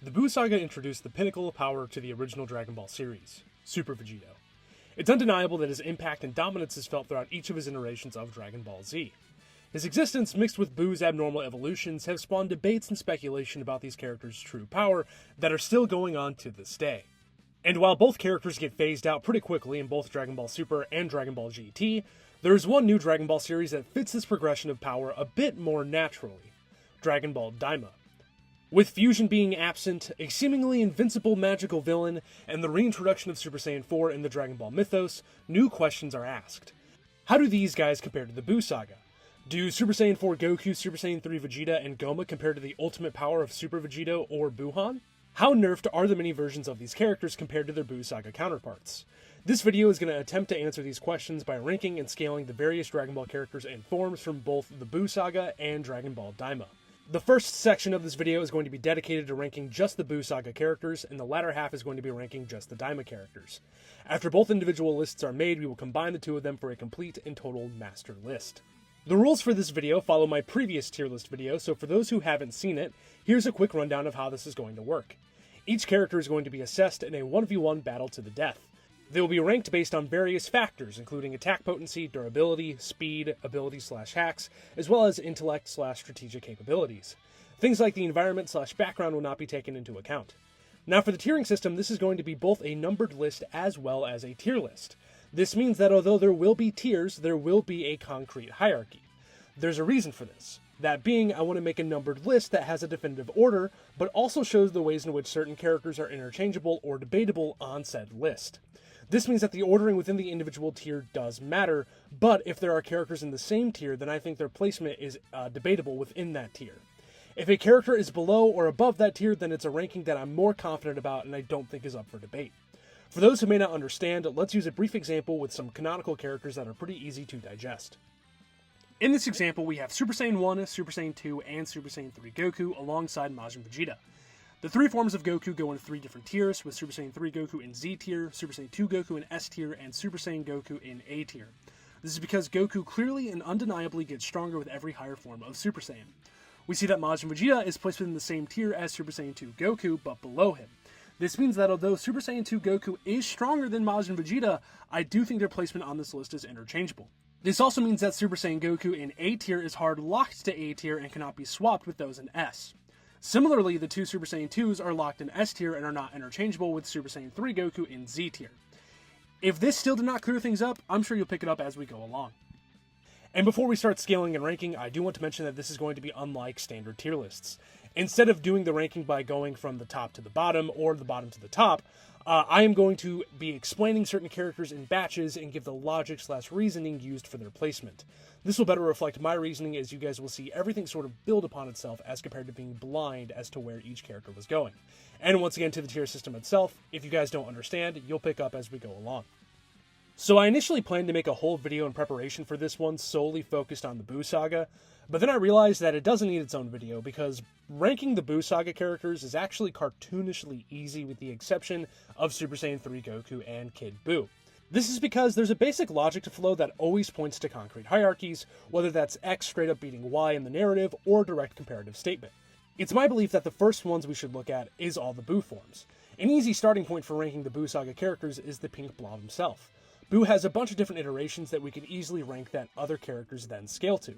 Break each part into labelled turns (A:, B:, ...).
A: The Buu Saga introduced the pinnacle of power to the original Dragon Ball series, Super Vegito. It's undeniable that his impact and dominance is felt throughout each of his iterations of Dragon Ball Z. His existence, mixed with Buu's abnormal evolutions, have spawned debates and speculation about these characters' true power that are still going on to this day. And while both characters get phased out pretty quickly in both Dragon Ball Super and Dragon Ball GT, there is one new Dragon Ball series that fits this progression of power a bit more naturally, Dragon Ball Daima. With fusion being absent, a seemingly invincible magical villain, and the reintroduction of Super Saiyan 4 in the Dragon Ball mythos, new questions are asked. How do these guys compare to the Buu Saga? Do Super Saiyan 4 Goku, Super Saiyan 3 Vegeta, and Goma compare to the ultimate power of Super Vegito or Buuhan? How nerfed are the many versions of these characters compared to their Buu Saga counterparts? This video is going to attempt to answer these questions by ranking and scaling the various Dragon Ball characters and forms from both the Buu Saga and Dragon Ball Daima. The first section of this video is going to be dedicated to ranking just the Buu Saga characters, and the latter half is going to be ranking just the Daima characters. After both individual lists are made, we will combine the two of them for a complete and total master list. The rules for this video follow my previous tier list video, so for those who haven't seen it, here's a quick rundown of how this is going to work. Each character is going to be assessed in a 1v1 battle to the death. They will be ranked based on various factors, including attack potency, durability, speed, ability/hacks, as well as intellect/strategic capabilities. Things like the environment/background will not be taken into account. Now for the tiering system, this is going to be both a numbered list as well as a tier list. This means that although there will be tiers, there will be a concrete hierarchy. There's a reason for this. That being, I want to make a numbered list that has a definitive order, but also shows the ways in which certain characters are interchangeable or debatable on said list. This means that the ordering within the individual tier does matter, but if there are characters in the same tier, then I think their placement is debatable within that tier. If a character is below or above that tier, then it's a ranking that I'm more confident about and I don't think is up for debate. For those who may not understand, let's use a brief example with some canonical characters that are pretty easy to digest. In this example, we have Super Saiyan 1, Super Saiyan 2, and Super Saiyan 3 Goku alongside Majin Vegeta. The three forms of Goku go into three different tiers, with Super Saiyan 3 Goku in Z tier, Super Saiyan 2 Goku in S tier, and Super Saiyan Goku in A tier. This is because Goku clearly and undeniably gets stronger with every higher form of Super Saiyan. We see that Majin Vegeta is placed within the same tier as Super Saiyan 2 Goku, but below him. This means that although Super Saiyan 2 Goku is stronger than Majin Vegeta, I do think their placement on this list is interchangeable. This also means that Super Saiyan Goku in A tier is hard locked to A tier and cannot be swapped with those in S. Similarly, the two Super Saiyan 2s are locked in S tier and are not interchangeable with Super Saiyan 3 Goku in Z tier. If this still did not clear things up, I'm sure you'll pick it up as we go along. And before we start scaling and ranking, I do want to mention that this is going to be unlike standard tier lists. Instead of doing the ranking by going from the top to the bottom or the bottom to the top, I am going to be explaining certain characters in batches and give the logic/reasoning used for their placement. This will better reflect my reasoning, as you guys will see everything sort of build upon itself as compared to being blind as to where each character was going. And once again, to the tier system itself, if you guys don't understand, you'll pick up as we go along. So I initially planned to make a whole video in preparation for this one solely focused on the Buu Saga, but then I realized that it doesn't need its own video because ranking the Buu Saga characters is actually cartoonishly easy with the exception of Super Saiyan 3 Goku and Kid Buu. This is because there's a basic logic to flow that always points to concrete hierarchies, whether that's X straight up beating Y in the narrative or direct comparative statement. It's my belief that the first ones we should look at is all the Buu forms. An easy starting point for ranking the Buu Saga characters is the Pink Blob himself. Buu has a bunch of different iterations that we can easily rank that other characters then scale to.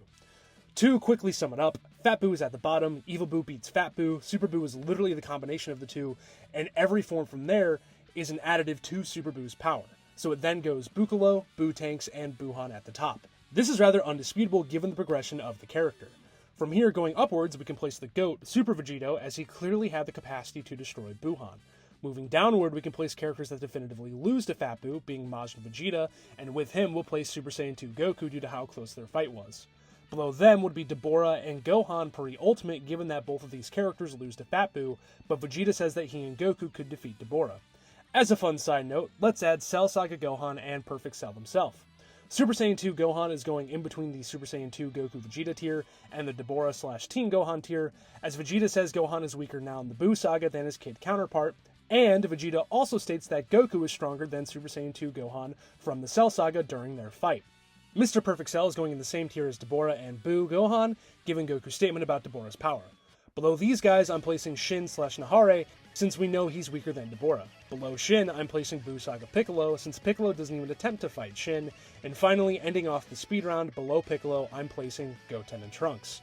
A: To quickly sum it up, Fat Buu is at the bottom, Evil Buu beats Fat Buu, Super Buu is literally the combination of the two, and every form from there is an additive to Super Buu's power. So it then goes Buccalo, Buu Tanks, and Buuhan at the top. This is rather undisputable given the progression of the character. From here going upwards, we can place the GOAT, Super Vegito, as he clearly had the capacity to destroy Buuhan. Moving downward, we can place characters that definitively lose to Fat Buu, being Majin Vegeta, and with him we'll place Super Saiyan 2 Goku due to how close their fight was. Below them would be Dabura and Gohan pre-Ultimate, given that both of these characters lose to Fat Buu, but Vegeta says that he and Goku could defeat Dabura. As a fun side note, let's add Cell Saga Gohan and Perfect Cell himself. Super Saiyan 2 Gohan is going in between the Super Saiyan 2 Goku Vegeta tier and the Dabura/Teen Gohan tier, as Vegeta says Gohan is weaker now in the Buu Saga than his kid counterpart, and Vegeta also states that Goku is stronger than Super Saiyan 2 Gohan from the Cell Saga during their fight. Mr. Perfect Cell is going in the same tier as Dabura and Buu Gohan, giving Goku's statement about Dabura's power. Below these guys, I'm placing Shin/Nahare, since we know he's weaker than Deborah. Below Shin, I'm placing Buu Saga Piccolo, since Piccolo doesn't even attempt to fight Shin. And finally, ending off the speed round, below Piccolo, I'm placing Goten and Trunks.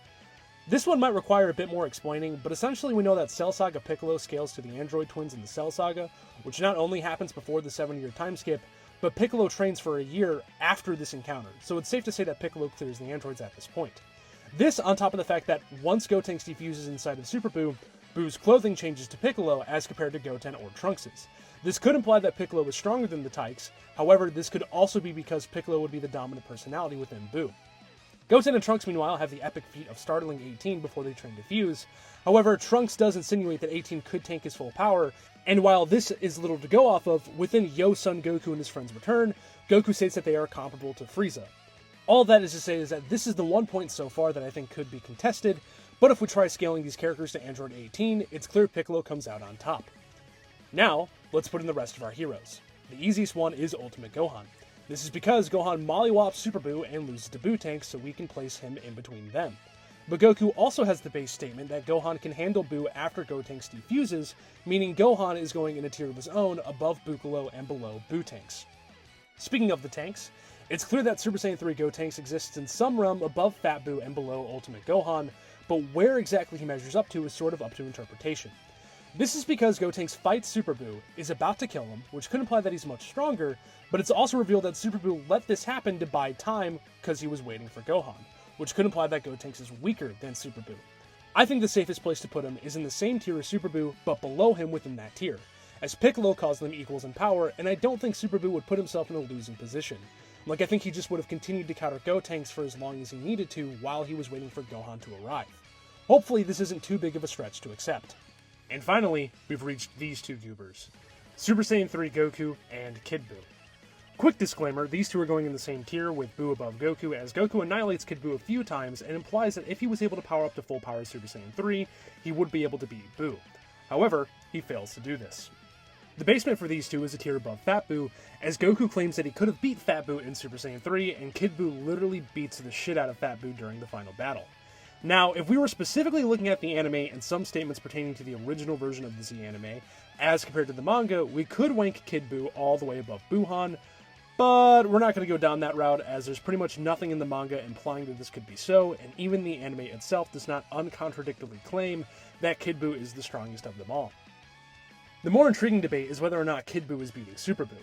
A: This one might require a bit more explaining, but essentially we know that Cell Saga Piccolo scales to the android twins in the Cell Saga, which not only happens before the 7-year time skip, but Piccolo trains for a year after this encounter, so it's safe to say that Piccolo clears the androids at this point. This, on top of the fact that once Gotenks defuses inside of Super Buu, Buu's clothing changes to Piccolo as compared to Goten or Trunks'. This could imply that Piccolo is stronger than the Tykes, however, this could also be because Piccolo would be the dominant personality within Buu. Goten and Trunks, meanwhile, have the epic feat of startling 18 before they train to fuse. However, Trunks does insinuate that 18 could tank his full power, and while this is little to go off of, within Yo Son Goku and his friends' return, Goku states that they are comparable to Frieza. All that is to say is that this is the one point so far that I think could be contested, but if we try scaling these characters to Android 18, it's clear Piccolo comes out on top. Now, let's put in the rest of our heroes. The easiest one is Ultimate Gohan. This is because Gohan mollywops Super Buu and loses to Buu tanks, so we can place him in between them. But Goku also has the base statement that Gohan can handle Buu after Gotenks defuses, meaning Gohan is going in a tier of his own above Piccolo and below Buu tanks. Speaking of the tanks, it's clear that Super Saiyan 3 Gotenks exists in some realm above Fat Buu and below Ultimate Gohan, but where exactly he measures up to is sort of up to interpretation. This is because Gotenks fights Super Buu, is about to kill him, which could imply that he's much stronger, but it's also revealed that Super Buu let this happen to buy time because he was waiting for Gohan, which could imply that Gotenks is weaker than Super Buu. I think the safest place to put him is in the same tier as Super Buu, but below him within that tier, as Piccolo calls them equals in power, and I don't think Super Buu would put himself in a losing position. Like, I think he just would have continued to counter Gotenks for as long as he needed to while he was waiting for Gohan to arrive. Hopefully this isn't too big of a stretch to accept. And finally, we've reached these two goobers, Super Saiyan 3 Goku and Kid Buu. Quick disclaimer, these two are going in the same tier with Buu above Goku, as Goku annihilates Kid Buu a few times and implies that if he was able to power up to full power Super Saiyan 3, he would be able to beat Buu. However, he fails to do this. The basement for these two is a tier above Fat Buu, as Goku claims that he could have beat Fat Buu in Super Saiyan 3, and Kid Buu literally beats the shit out of Fat Buu during the final battle. Now, if we were specifically looking at the anime and some statements pertaining to the original version of the Z anime, as compared to the manga, we could rank Kid Buu all the way above Buuhan, but we're not going to go down that route, as there's pretty much nothing in the manga implying that this could be so, and even the anime itself does not uncontradictorily claim that Kid Buu is the strongest of them all. The more intriguing debate is whether or not Kid Buu is beating Super Buu.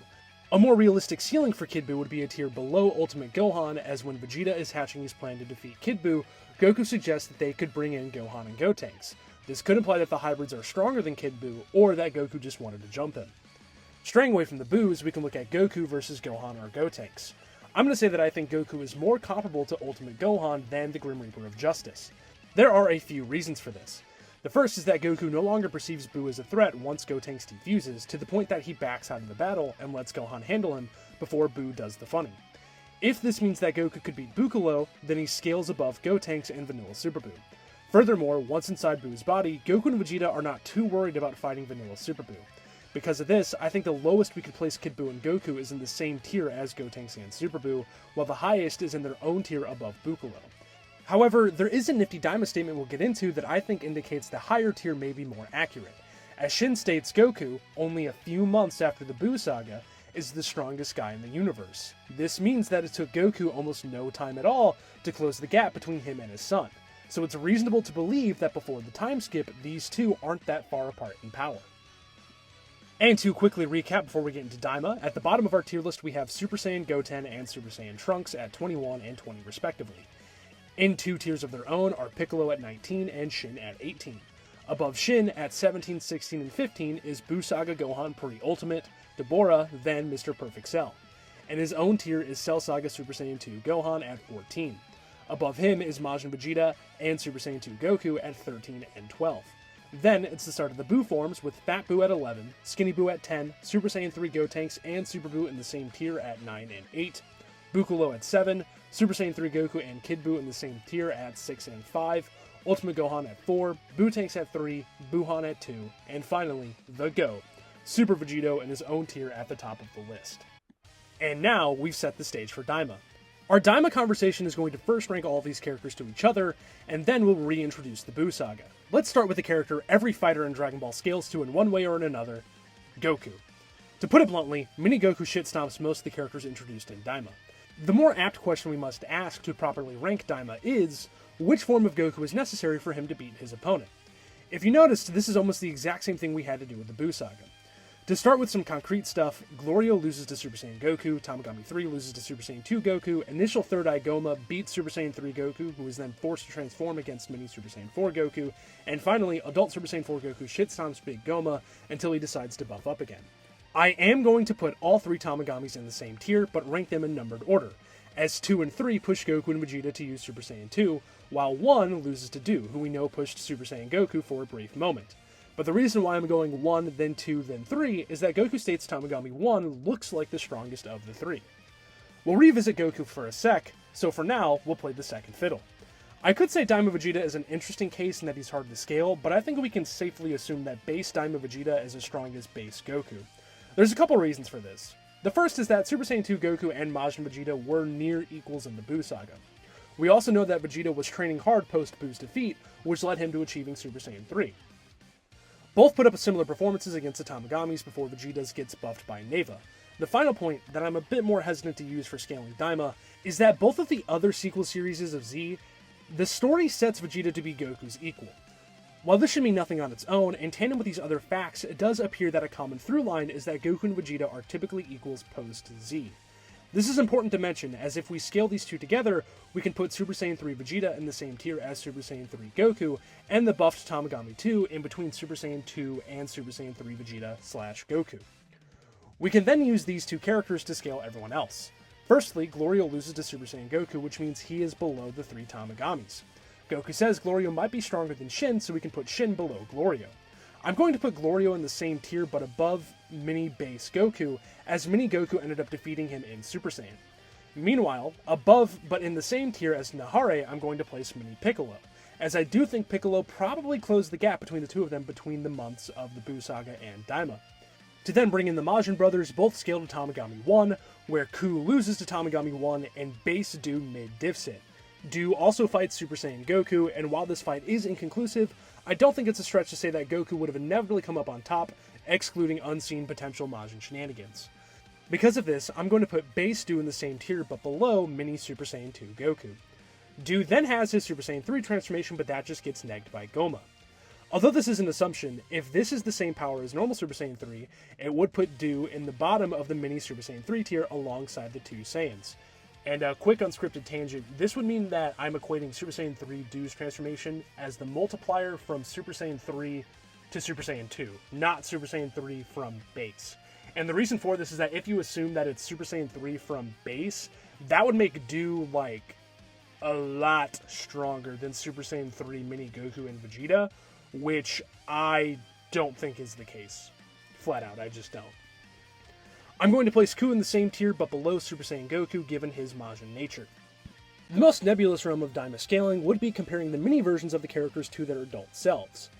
A: A more realistic ceiling for Kid Buu would be a tier below Ultimate Gohan, as when Vegeta is hatching his plan to defeat Kid Buu, Goku suggests that they could bring in Gohan and Gotenks. This could imply that the hybrids are stronger than Kid Buu, or that Goku just wanted to jump him. Straying away from the Buus, we can look at Goku versus Gohan or Gotenks. I'm going to say that I think Goku is more comparable to Ultimate Gohan than the Grim Reaper of Justice. There are a few reasons for this. The first is that Goku no longer perceives Buu as a threat once Gotenks defuses, to the point that he backs out of the battle and lets Gohan handle him before Buu does the funny. If this means that Goku could beat Piccolo, then he scales above Gotenks and Vanilla Super Buu. Furthermore, once inside Buu's body, Goku and Vegeta are not too worried about fighting Vanilla Super Buu. Because of this, I think the lowest we could place Kid Buu and Goku is in the same tier as Gotenks and Super Buu, while the highest is in their own tier above Piccolo. However, there is a nifty Daima statement we'll get into that I think indicates the higher tier may be more accurate. As Shin states, Goku, only a few months after the Buu Saga, is the strongest guy in the universe. This means that it took Goku almost no time at all to close the gap between him and his son. So it's reasonable to believe that before the time skip, these two aren't that far apart in power. And to quickly recap before we get into Daima, at the bottom of our tier list we have Super Saiyan Goten and Super Saiyan Trunks at 21 and 20 respectively. In two tiers of their own are Piccolo at 19 and Shin at 18. Above Shin at 17, 16, and 15 is Buu Saga Gohan pre-Ultimate, Deborah, then Mr. Perfect Cell. And his own tier is Cell Saga Super Saiyan 2 Gohan at 14. Above him is Majin Vegeta and Super Saiyan 2 Goku at 13 and 12. Then it's the start of the Buu forms with Fat Buu at 11, Skinny Buu at 10, Super Saiyan 3 Gotenks and Super Buu in the same tier at 9 and 8, Piccolo at 7, Super Saiyan 3 Goku and Kid Buu in the same tier at 6 and 5, Ultimate Gohan at 4, Buu Tanks at 3, Buuhan at 2, and finally, the GOAT, Super Vegito in his own tier at the top of the list. And now we've set the stage for Daima. Our Daima conversation is going to first rank all of these characters to each other, and then we'll reintroduce the Buu Saga. Let's start with the character every fighter in Dragon Ball scales to in one way or in another, Goku. To put it bluntly, Mini Goku shitstomps most of the characters introduced in Daima. The more apt question we must ask to properly rank Daima is, which form of Goku is necessary for him to beat his opponent? If you noticed, this is almost the exact same thing we had to do with the Buu Saga. To start with some concrete stuff, Glorio loses to Super Saiyan Goku, Tamagami 3 loses to Super Saiyan 2 Goku, Initial Third Eye Goma beats Super Saiyan 3 Goku, who is then forced to transform against Mini Super Saiyan 4 Goku, and finally, Adult Super Saiyan 4 Goku shitstomps Big Goma until he decides to buff up again. I am going to put all three Tamagamis in the same tier, but rank them in numbered order, as 2 and 3 push Goku and Vegeta to use Super Saiyan 2, while 1 loses to Do, who we know pushed Super Saiyan Goku for a brief moment. But the reason why I'm going 1, then 2, then 3 is that Goku states Tamagami 1 looks like the strongest of the three. We'll revisit Goku for a sec, so for now, we'll play the second fiddle. I could say Daima Vegeta is an interesting case in that he's hard to scale, but I think we can safely assume that base Daima Vegeta is as strong as base Goku. There's a couple reasons for this. The first is that Super Saiyan 2 Goku and Majin Vegeta were near equals in the Buu Saga. We also know that Vegeta was training hard post Buu's defeat, which led him to achieving Super Saiyan 3. Both put up similar performances against the Tamagamis before Vegeta's gets buffed by Neva. The final point that I'm a bit more hesitant to use for scaling Daima is that both of the other sequel series of Z, the story sets Vegeta to be Goku's equal. While this should mean nothing on its own, in tandem with these other facts, it does appear that a common through line is that Goku and Vegeta are typically equals post-Z. This is important to mention, as if we scale these two together, we can put Super Saiyan 3 Vegeta in the same tier as Super Saiyan 3 Goku, and the buffed Tamagami 2 in between Super Saiyan 2 and Super Saiyan 3 Vegeta/Goku. We can then use these two characters to scale everyone else. Firstly, Glorio loses to Super Saiyan Goku, which means he is below the 3 Tamagamis. Goku says Glorio might be stronger than Shin, so we can put Shin below Glorio. I'm going to put Glorio in the same tier but above Mini Base Goku, as Mini Goku ended up defeating him in Super Saiyan. Meanwhile, above but in the same tier as Nahare, I'm going to place Mini Piccolo, as I do think Piccolo probably closed the gap between the two of them between the months of the Buu Saga and Daima. To then bring in the Majin brothers, both scale to Tamagami 1, where Ku loses to Tamagami 1 and Base Do mid-Diffsit. Do also fights Super Saiyan Goku, and while this fight is inconclusive, I don't think it's a stretch to say that Goku would have inevitably come up on top, excluding unseen potential Majin shenanigans. Because of this, I'm going to put Base Do in the same tier but below Mini Super Saiyan 2 Goku. Do then has his Super Saiyan 3 transformation, but that just gets negged by Goma. Although this is an assumption, if this is the same power as normal Super Saiyan 3, it would put Do in the bottom of the Mini Super Saiyan 3 tier alongside the two Saiyans. And a quick unscripted tangent, this would mean that I'm equating Super Saiyan 3 Doo's transformation as the multiplier from Super Saiyan 3 to Super Saiyan 2, not Super Saiyan 3 from base. And the reason for this is that if you assume that it's Super Saiyan 3 from base, that would make Doo, like, a lot stronger than Super Saiyan 3 Mini Goku and Vegeta, which I don't think is the case. Flat out, I just don't. I'm going to place Ku in the same tier but below Super Saiyan Goku given his Majin nature. The most nebulous realm of Daima scaling would be comparing the mini versions of the characters to their adult selves.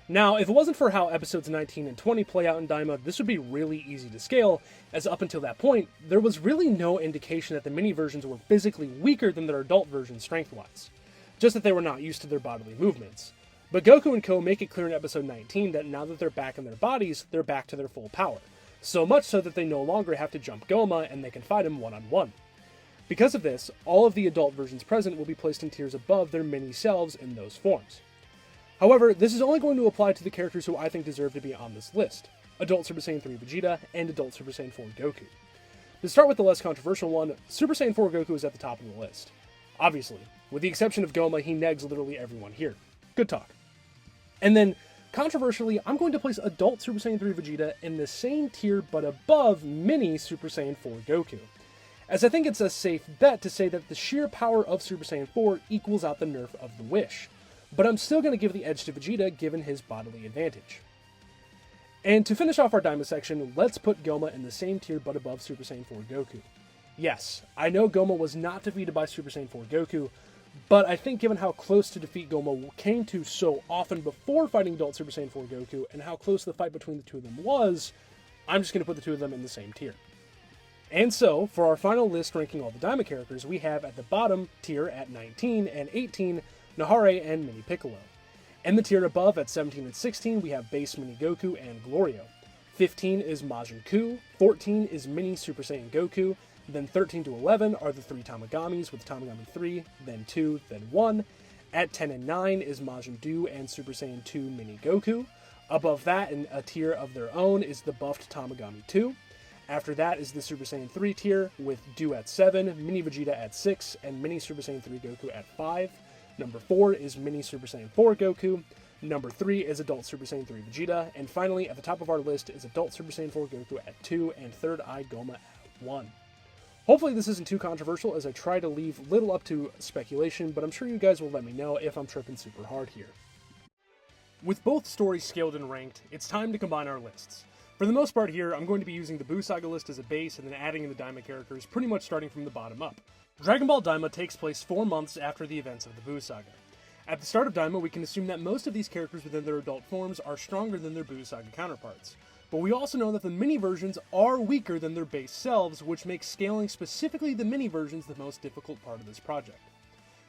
A: Now, if it wasn't for how episodes 19 and 20 play out in Daima, this would be really easy to scale, as up until that point, there was really no indication that the mini versions were physically weaker than their adult versions strength-wise, just that they were not used to their bodily movements. But Goku and Ko make it clear in episode 19 that now that they're back in their bodies, they're back to their full power. So much so that they no longer have to jump Goma and they can fight him one-on-one. Because of this, all of the adult versions present will be placed in tiers above their mini selves in those forms. However, this is only going to apply to the characters who I think deserve to be on this list: Adult Super Saiyan 3 Vegeta and Adult Super Saiyan 4 Goku. To start with the less controversial one, Super Saiyan 4 Goku is at the top of the list. Obviously, with the exception of Goma, he negs literally everyone here. Good talk. And then, controversially, I'm going to place Adult Super Saiyan 3 Vegeta in the same tier but above Mini Super Saiyan 4 Goku, as I think it's a safe bet to say that the sheer power of Super Saiyan 4 equals out the nerf of the Wish, but I'm still going to give the edge to Vegeta given his bodily advantage. And to finish off our Daima section, let's put Goma in the same tier but above Super Saiyan 4 Goku. Yes, I know Goma was not defeated by Super Saiyan 4 Goku, but I think given how close to defeat Goma came to so often before fighting Adult Super Saiyan 4 Goku, and how close the fight between the two of them was, I'm just going to put the two of them in the same tier. And so, for our final list ranking all the Daima characters, we have at the bottom tier at 19 and 18, Nahare and Mini Piccolo. And the tier above at 17 and 16, we have base Mini Goku and Glorio. 15 is Majin Ku, 14 is Mini Super Saiyan Goku, then 13 to 11 are the 3 Tamagamis with Tamagami 3, then 2, then 1. At 10 and 9 is Majin Buu and Super Saiyan 2 Mini Goku. Above that, in a tier of their own, is the buffed Tamagami 2. After that is the Super Saiyan 3 tier, with Buu at 7, Mini Vegeta at 6, and Mini Super Saiyan 3 Goku at 5. Number 4 is Mini Super Saiyan 4 Goku. Number 3 is Adult Super Saiyan 3 Vegeta. And finally, at the top of our list is Adult Super Saiyan 4 Goku at 2, and Third Eye Goma at 1. Hopefully this isn't too controversial, as I try to leave little up to speculation, but I'm sure you guys will let me know if I'm tripping super hard here. With both stories scaled and ranked, it's time to combine our lists. For the most part here, I'm going to be using the Buu Saga list as a base and then adding in the Daima characters, pretty much starting from the bottom up. Dragon Ball Daima takes place 4 months after the events of the Buu Saga. At the start of Daima, we can assume that most of these characters within their adult forms are stronger than their Buu Saga counterparts. But we also know that the mini versions are weaker than their base selves, which makes scaling specifically the mini versions the most difficult part of this project.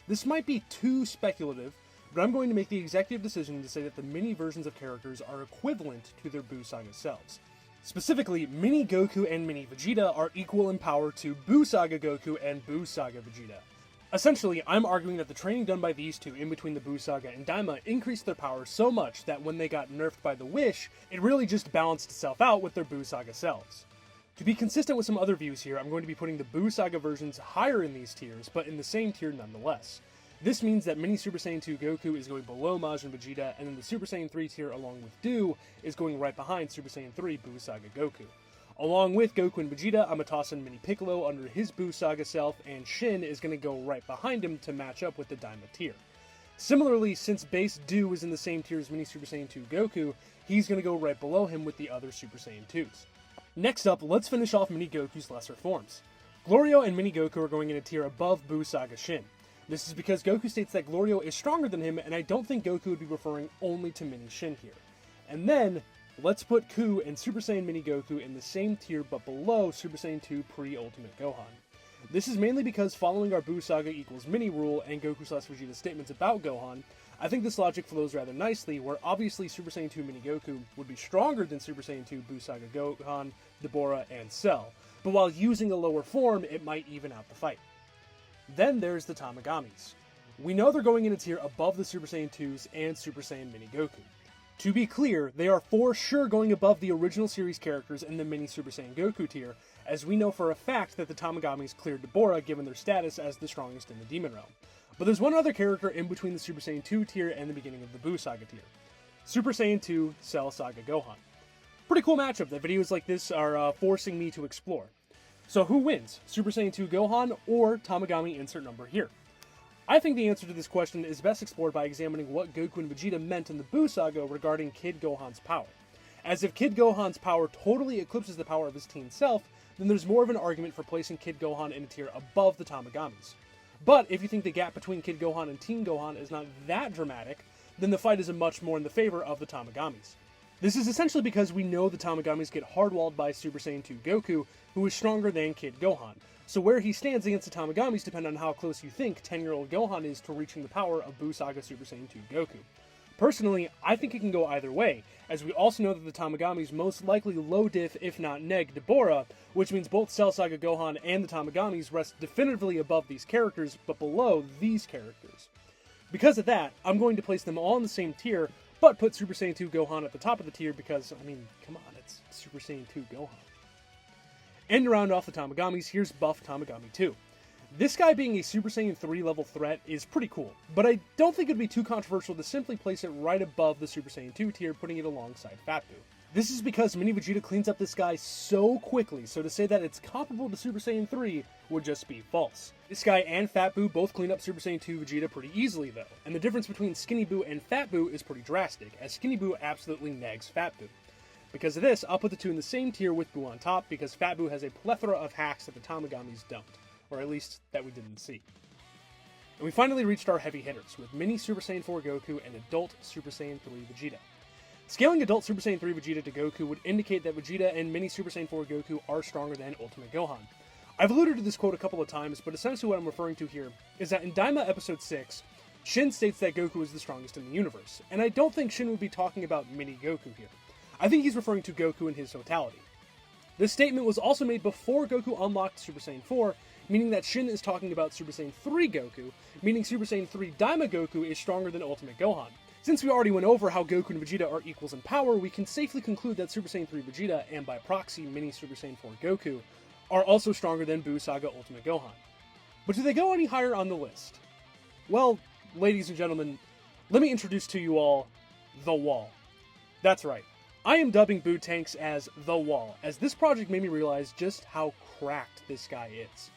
A: This might be too speculative, but I'm going to make the executive decision to say that the mini versions of characters are equivalent to their Buu Saga selves. Specifically, Mini Goku and Mini Vegeta are equal in power to Buu Saga Goku and Buu Saga Vegeta. Essentially, I'm arguing that the training done by these two in between the Buu Saga and Daima increased their power so much that when they got nerfed by the Wish, it really just balanced itself out with their Buu Saga selves. To be consistent with some other views here, I'm going to be putting the Buu Saga versions higher in these tiers, but in the same tier nonetheless. This means that Mini Super Saiyan 2 Goku is going below Majin Vegeta, and then the Super Saiyan 3 tier along with Buu is going right behind Super Saiyan 3 Buu Saga Goku. Along with Goku and Vegeta, I'm going to toss in Mini Piccolo under his Buu Saga self, and Shin is going to go right behind him to match up with the Daima tier. Similarly, since base Buu is in the same tier as Mini Super Saiyan 2 Goku, he's going to go right below him with the other Super Saiyan 2s. Next up, let's finish off Mini Goku's lesser forms. Glorio and Mini Goku are going in a tier above Buu Saga Shin. This is because Goku states that Glorio is stronger than him, and I don't think Goku would be referring only to Mini Shin here. And then, let's put Ku and Super Saiyan Mini Goku in the same tier but below Super Saiyan 2 pre-Ultimate Gohan. This is mainly because following our Buu Saga equals Mini rule and Goku/Vegeta's statements about Gohan, I think this logic flows rather nicely, where obviously Super Saiyan 2 Mini Goku would be stronger than Super Saiyan 2 Buu Saga Gohan, Deborah, and Cell, but while using a lower form, it might even out the fight. Then there's the Tamagamis. We know they're going in a tier above the Super Saiyan 2s and Super Saiyan Mini Goku. To be clear, they are for sure going above the original series characters in the Mini Super Saiyan Goku tier, as we know for a fact that the Tamagamis cleared Deborah given their status as the strongest in the Demon Realm. But there's one other character in between the Super Saiyan 2 tier and the beginning of the Buu Saga tier. Super Saiyan 2 Cell Saga Gohan. Pretty cool matchup that videos like this are forcing me to explore. So who wins, Super Saiyan 2 Gohan or Tamagami insert number here? I think the answer to this question is best explored by examining what Goku and Vegeta meant in the Buu Saga regarding Kid Gohan's power. As if Kid Gohan's power totally eclipses the power of his teen self, then there's more of an argument for placing Kid Gohan in a tier above the Tamagamis. But if you think the gap between Kid Gohan and Teen Gohan is not that dramatic, then the fight is much more in the favor of the Tamagamis. This is essentially because we know the Tamagamis get hardwalled by Super Saiyan 2 Goku, who is stronger than Kid Gohan. So where he stands against the Tamagamis depend on how close you think 10-year-old Gohan is to reaching the power of Buu Saga Super Saiyan 2 Goku. Personally, I think it can go either way, as we also know that the Tamagamis most likely low diff if not neg Deborah, which means both Cell Saga Gohan and the Tamagamis rest definitively above these characters, but below these characters. Because of that, I'm going to place them all in the same tier, but put Super Saiyan 2 Gohan at the top of the tier because, I mean, come on, it's Super Saiyan 2 Gohan. And to round off the Tamagamis, here's Buff Tamagami 2. This guy being a Super Saiyan 3 level threat is pretty cool, but I don't think it would be too controversial to simply place it right above the Super Saiyan 2 tier, putting it alongside Fat Buu. This is because Mini Vegeta cleans up this guy so quickly, so to say that it's comparable to Super Saiyan 3 would just be false. This guy and Fat Buu both clean up Super Saiyan 2 Vegeta pretty easily though, and the difference between Skinny Buu and Fat Buu is pretty drastic, as Skinny Buu absolutely nags Fat Buu. Because of this, I'll put the two in the same tier with Buu on top, because Fat Buu has a plethora of hacks that the Tamagamis don't, or at least that we didn't see. And we finally reached our heavy hitters, with Mini Super Saiyan 4 Goku and Adult Super Saiyan 3 Vegeta. Scaling adult Super Saiyan 3 Vegeta to Goku would indicate that Vegeta and mini Super Saiyan 4 Goku are stronger than Ultimate Gohan. I've alluded to this quote a couple of times, but essentially what I'm referring to here is that in Daima Episode 6, Shin states that Goku is the strongest in the universe, and I don't think Shin would be talking about mini Goku here. I think he's referring to Goku in his totality. This statement was also made before Goku unlocked Super Saiyan 4, meaning that Shin is talking about Super Saiyan 3 Goku, meaning Super Saiyan 3 Daima Goku is stronger than Ultimate Gohan. Since we already went over how Goku and Vegeta are equals in power, we can safely conclude that Super Saiyan 3 Vegeta, and by proxy mini Super Saiyan 4 Goku, are also stronger than Buu Saga Ultimate Gohan. But do they go any higher on the list? Well, ladies and gentlemen, let me introduce to you all The Wall. That's right. I am dubbing Buu Tanks as The Wall, as this project made me realize just how cracked this guy is.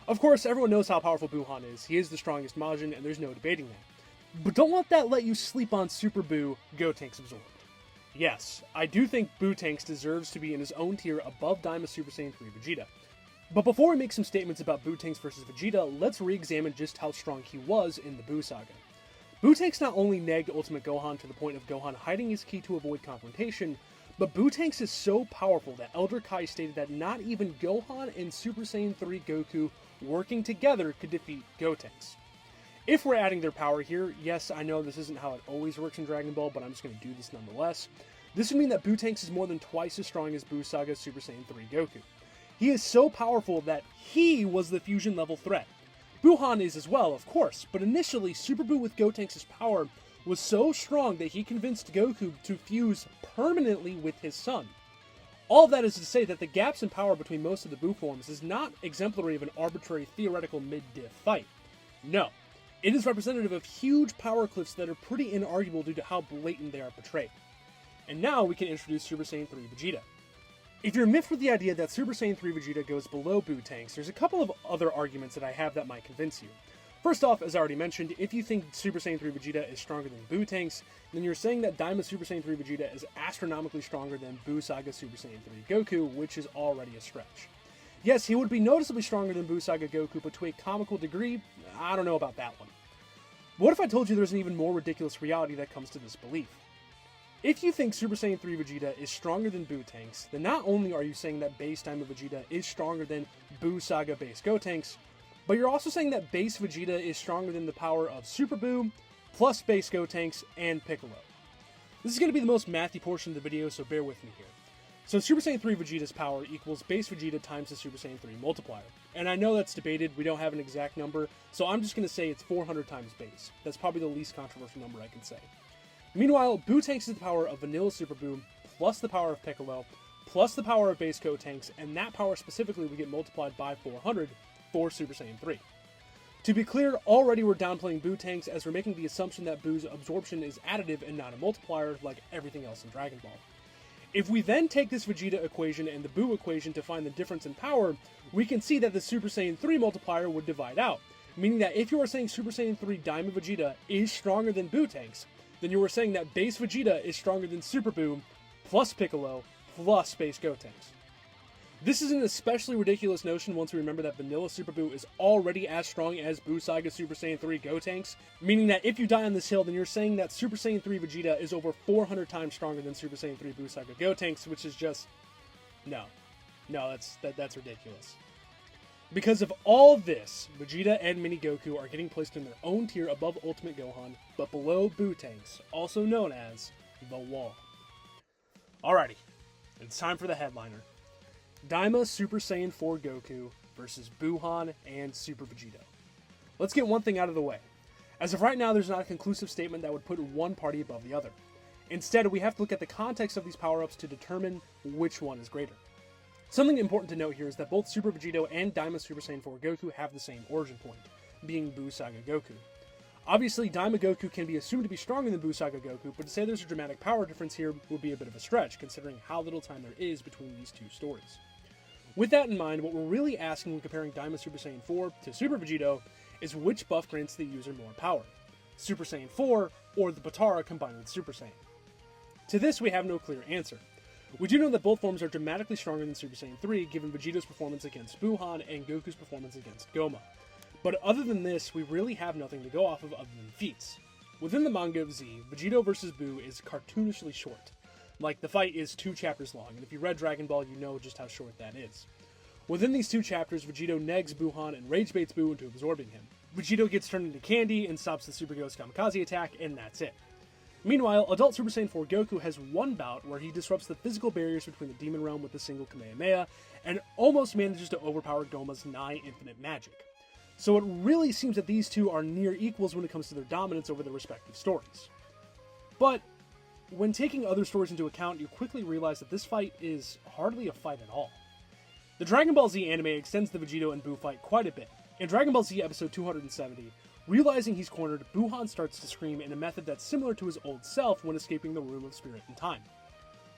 A: Of course, everyone knows how powerful Buuhan is. He is the strongest Majin, and there's no debating that. But don't let that let you sleep on Super Buu Gotenks Absorbed. Yes, I do think Buu Tanks deserves to be in his own tier above Daima Super Saiyan 3 Vegeta. But before we make some statements about Buu Tanks versus Vegeta, let's re-examine just how strong he was in the Buu Saga. Buu Tanks not only nagged Ultimate Gohan to the point of Gohan hiding his ki to avoid confrontation, but Buu Tanks is so powerful that Elder Kai stated that not even Gohan and Super Saiyan 3 Goku working together could defeat Gotenks. If we're adding their power here, yes, I know this isn't how it always works in Dragon Ball, but I'm just going to do this nonetheless. This would mean that Buu Tanks is more than twice as strong as Buu Saga Super Saiyan 3 Goku. He is so powerful that he was the fusion level threat. Buuhan is as well, of course, but initially Super Buu with Gotenks' power was so strong that he convinced Goku to fuse permanently with his son. All of that is to say that the gaps in power between most of the Buu forms is not exemplary of an arbitrary theoretical mid-diff fight. No, it is representative of huge power cliffs that are pretty inarguable due to how blatant they are portrayed. And now we can introduce Super Saiyan 3 Vegeta. If you're miffed with the idea that Super Saiyan 3 Vegeta goes below Buu Tanks, there's a couple of other arguments that I have that might convince you. First off, as I already mentioned, if you think Super Saiyan 3 Vegeta is stronger than Buu Tanks, then you're saying that Daima Super Saiyan 3 Vegeta is astronomically stronger than Buu Saga Super Saiyan 3 Goku, which is already a stretch. Yes, he would be noticeably stronger than Buu Saga Goku, but to a comical degree, I don't know about that one. What if I told you there's an even more ridiculous reality that comes to this belief? If you think Super Saiyan 3 Vegeta is stronger than Buu Tanks, then not only are you saying that base Daima Vegeta is stronger than Buu Saga base Gotenks, but you're also saying that base Vegeta is stronger than the power of Super Buu, plus base Gotenks, and Piccolo. This is going to be the most mathy portion of the video, so bear with me here. So Super Saiyan 3 Vegeta's power equals base Vegeta times the Super Saiyan 3 multiplier. And I know that's debated, we don't have an exact number, so I'm just going to say it's 400 times base. That's probably the least controversial number I can say. Meanwhile, Buu Tanks is the power of Vanilla Super Buu, plus the power of Piccolo, plus the power of base Gotenks, and that power specifically would get multiplied by 400 for Super Saiyan 3. To be clear, already we're downplaying Buu Tanks as we're making the assumption that Buu's absorption is additive and not a multiplier like everything else in Dragon Ball. If we then take this Vegeta equation and the Buu equation to find the difference in power, we can see that the Super Saiyan 3 multiplier would divide out, meaning that if you are saying Super Saiyan 3 Daima Vegeta is stronger than Buu Tanks, then you were saying that base Vegeta is stronger than Super Buu, plus Piccolo, plus base Gotenks. This is an especially ridiculous notion once we remember that Vanilla Super Buu is already as strong as Buu Saga Super Saiyan 3 Gotenks, meaning that if you die on this hill, then you're saying that Super Saiyan 3 Vegeta is over 400 times stronger than Super Saiyan 3 Buu Saga Gotenks, which is just... No, that's ridiculous. Because of all this, Vegeta and Mini Goku are getting placed in their own tier above Ultimate Gohan, but below Buu Tanks, also known as The Wall. Alrighty, it's time for the headliner. Daima Super Saiyan 4 Goku versus Buuhan and Super Vegito. Let's get one thing out of the way. As of right now, there's not a conclusive statement that would put one party above the other. Instead, we have to look at the context of these power-ups to determine which one is greater. Something important to note here is that both Super Vegito and Daima Super Saiyan 4 Goku have the same origin point, being Buu Saga Goku. Obviously, Daima Goku can be assumed to be stronger than Buu Saga Goku, but to say there's a dramatic power difference here would be a bit of a stretch, considering how little time there is between these two stories. With that in mind, what we're really asking when comparing Daima Super Saiyan 4 to Super Vegito is which buff grants the user more power, Super Saiyan 4 or the Potara combined with Super Saiyan. To this, we have no clear answer. We do know that both forms are dramatically stronger than Super Saiyan 3, given Vegito's performance against Buuhan and Goku's performance against Goma. But other than this, we really have nothing to go off of other than feats. Within the manga of Z, Vegito vs. Buu is cartoonishly short. Like, the fight is 2 chapters long, and if you read Dragon Ball, you know just how short that is. Within these 2 chapters, Vegito negs Buuhan and rage baits Buu into absorbing him. Vegito gets turned into candy and stops the Super Ghost Kamikaze attack, and that's it. Meanwhile, adult Super Saiyan 4 Goku has one bout where he disrupts the physical barriers between the Demon Realm with a single Kamehameha, and almost manages to overpower Goma's nigh infinite magic. So it really seems that these two are near equals when it comes to their dominance over their respective stories. But when taking other stories into account, you quickly realize that this fight is hardly a fight at all. The Dragon Ball Z anime extends the Vegito and Buu fight quite a bit. In Dragon Ball Z episode 270, realizing he's cornered, Buuhan starts to scream in a method that's similar to his old self when escaping the Room of Spirit and Time.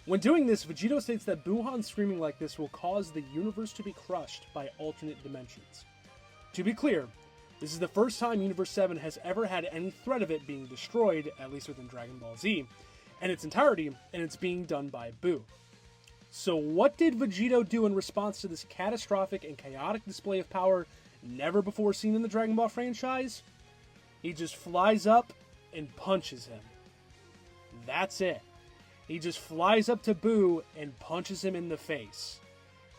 A: When doing this, Vegito states that Buuhan screaming like this will cause the universe to be crushed by alternate dimensions. To be clear, this is the first time Universe 7 has ever had any threat of it being destroyed, at least within Dragon Ball Z, in its entirety, and it's being done by Buu. So what did Vegito do in response to this catastrophic and chaotic display of power never before seen in the Dragon Ball franchise? He just flies up and punches him. That's it. He just flies up to Buu and punches him in the face.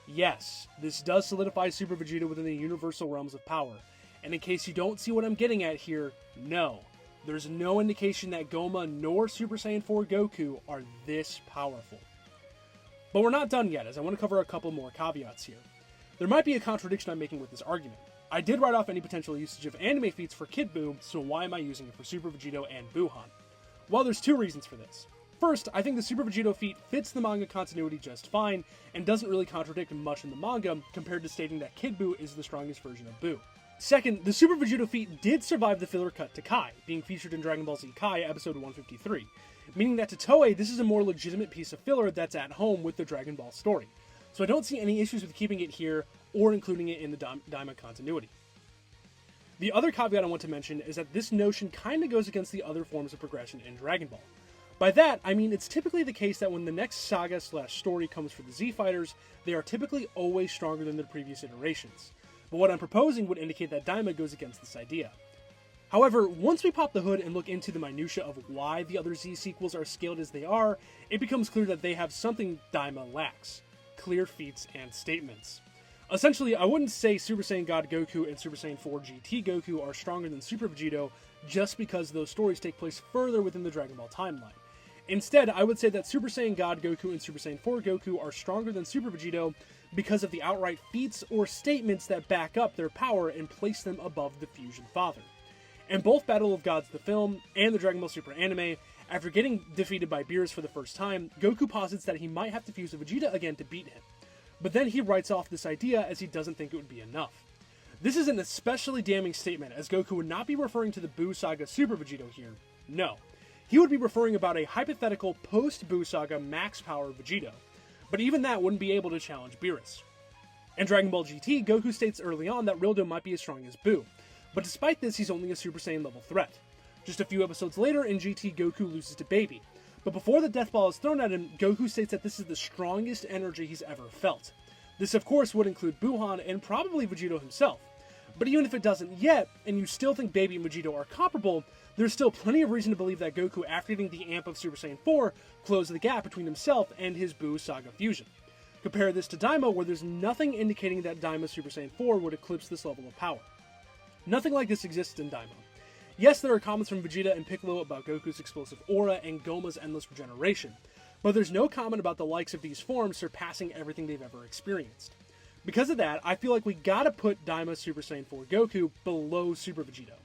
A: Yes, this does solidify Super Vegeta within the universal realms of power. And in case you don't see what I'm getting at here, no. There's no indication that Goma nor Super Saiyan 4 Goku are this powerful. But we're not done yet, as I want to cover a couple more caveats here. There might be a contradiction I'm making with this argument. I did write off any potential usage of anime feats for Kid Buu, so why am I using it for Super Vegito and Buuhan? Well, there's 2 reasons for this. First, I think the Super Vegito feat fits the manga continuity just fine, and doesn't really contradict much in the manga, compared to stating that Kid Buu is the strongest version of Buu. Second, the Super Vegito feat did survive the filler cut to Kai, being featured in Dragon Ball Z Kai episode 153, meaning that to Toei, this is a more legitimate piece of filler that's at home with the Dragon Ball story. So I don't see any issues with keeping it here, or including it in the Daima continuity. The other caveat I want to mention is that this notion kinda goes against the other forms of progression in Dragon Ball. By that, I mean it's typically the case that when the next saga/story comes for the Z Fighters, they are typically always stronger than the previous iterations. But what I'm proposing would indicate that Daima goes against this idea. However, once we pop the hood and look into the minutiae of why the other Z sequels are scaled as they are, it becomes clear that they have something Daima lacks: clear feats and statements. Essentially, I wouldn't say Super Saiyan God Goku and Super Saiyan 4 GT Goku are stronger than Super Vegito just because those stories take place further within the Dragon Ball timeline. Instead, I would say that Super Saiyan God Goku and Super Saiyan 4 Goku are stronger than Super Vegito because of the outright feats or statements that back up their power and place them above the Fusion Father. In both Battle of Gods the film and the Dragon Ball Super anime, after getting defeated by Beerus for the first time, Goku posits that he might have to fuse with Vegeta again to beat him. But then he writes off this idea as he doesn't think it would be enough. This is an especially damning statement, as Goku would not be referring to the Buu Saga Super Vegito here. No. He would be referring about a hypothetical post-Buu Saga max power Vegito. But even that wouldn't be able to challenge Beerus. In Dragon Ball GT, Goku states early on that Rildo might be as strong as Buu, but despite this, he's only a Super Saiyan level threat. Just a few episodes later, in GT, Goku loses to Baby. But before the Death Ball is thrown at him, Goku states that this is the strongest energy he's ever felt. This, of course, would include Buuhan and probably Vegito himself. But even if it doesn't yet, and you still think Baby and Vegito are comparable, there's still plenty of reason to believe that Goku, after getting the amp of Super Saiyan 4, closed the gap between himself and his Buu Saga fusion. Compare this to Daima, where there's nothing indicating that Daima Super Saiyan 4 would eclipse this level of power. Nothing like this exists in Daima. Yes, there are comments from Vegeta and Piccolo about Goku's explosive aura and Goma's endless regeneration, but there's no comment about the likes of these forms surpassing everything they've ever experienced. Because of that, I feel like we gotta put Daima Super Saiyan 4 Goku below Super Vegito.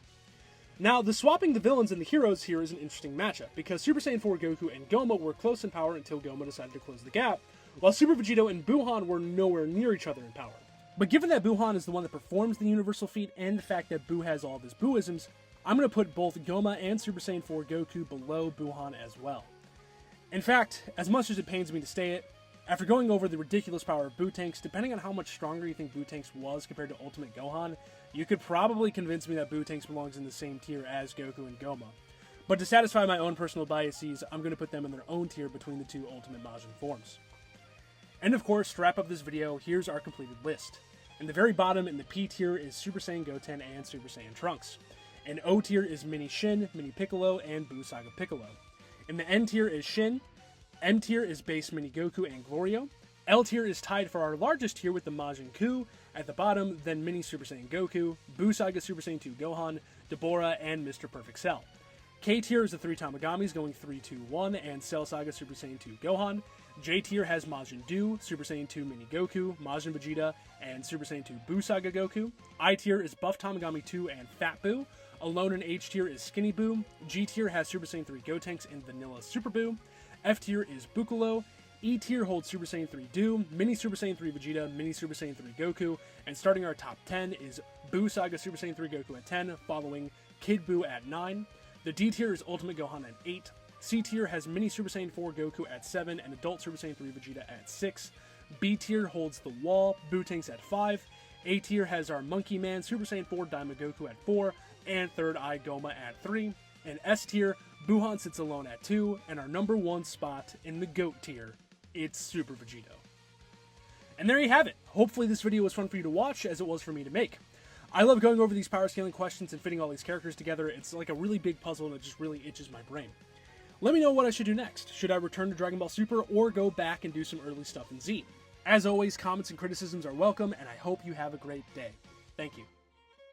A: Now, the swapping the villains and the heroes here is an interesting matchup, because Super Saiyan 4 Goku and Goma were close in power until Goma decided to close the gap, while Super Vegito and Buuhan were nowhere near each other in power. But given that Buuhan is the one that performs the universal feat, and the fact that Buu has all of his Buuisms, I'm going to put both Goma and Super Saiyan 4 Goku below Buuhan as well. In fact, as much as it pains me to say it, after going over the ridiculous power of Buu-Tanks, depending on how much stronger you think Buu-Tanks was compared to Ultimate Gohan, you could probably convince me that Buu-Tanks belongs in the same tier as Goku and Goma. But to satisfy my own personal biases, I'm going to put them in their own tier between the two Ultimate Majin forms. And of course, to wrap up this video, here's our completed list. In the very bottom, in the P tier, is Super Saiyan Goten and Super Saiyan Trunks. In O tier is Mini Shin, Mini Piccolo, and Buu Saga Piccolo. In the N tier is Shin, M tier is base Mini Goku and Glorio. L tier is tied for our largest tier with the Majin Ku at the bottom, then Mini Super Saiyan Goku, Buu Saga Super Saiyan 2 Gohan, Deborah, and Mr. Perfect Cell. K tier is the 3 Tamagamis going 3, 2, 1, and Cell Saga Super Saiyan 2 Gohan. J tier has Majin Buu, Super Saiyan 2 Mini Goku, Majin Vegeta, and Super Saiyan 2 Buu Saga Goku. I tier is Buff Tamagami 2 and Fat Buu. Alone in H tier is Skinny Buu. G tier has Super Saiyan 3 Gotenks and Vanilla Super Buu. F tier is Buccalo. E tier holds Super Saiyan 3 Do, Mini Super Saiyan 3 Vegeta, Mini Super Saiyan 3 Goku, and starting our top 10 is Buu Saga Super Saiyan 3 Goku at 10, following Kid Buu at 9. The D tier is Ultimate Gohan at 8. C tier has Mini Super Saiyan 4 Goku at 7 and Adult Super Saiyan 3 Vegeta at 6. B tier holds The Wall, Bootanks at 5. A tier has our Monkey Man Super Saiyan 4 Daima Goku at 4, and Third Eye Goma at 3. And S tier, Buhan sits alone at 2, and our number 1 spot in the GOAT tier, it's Super Vegito. And there you have it. Hopefully this video was fun for you to watch, as it was for me to make. I love going over these power scaling questions and fitting all these characters together. It's like a really big puzzle and it just really itches my brain. Let me know what I should do next. Should I return to Dragon Ball Super or go back and do some early stuff in Z? As always, comments and criticisms are welcome, and I hope you have a great day. Thank you.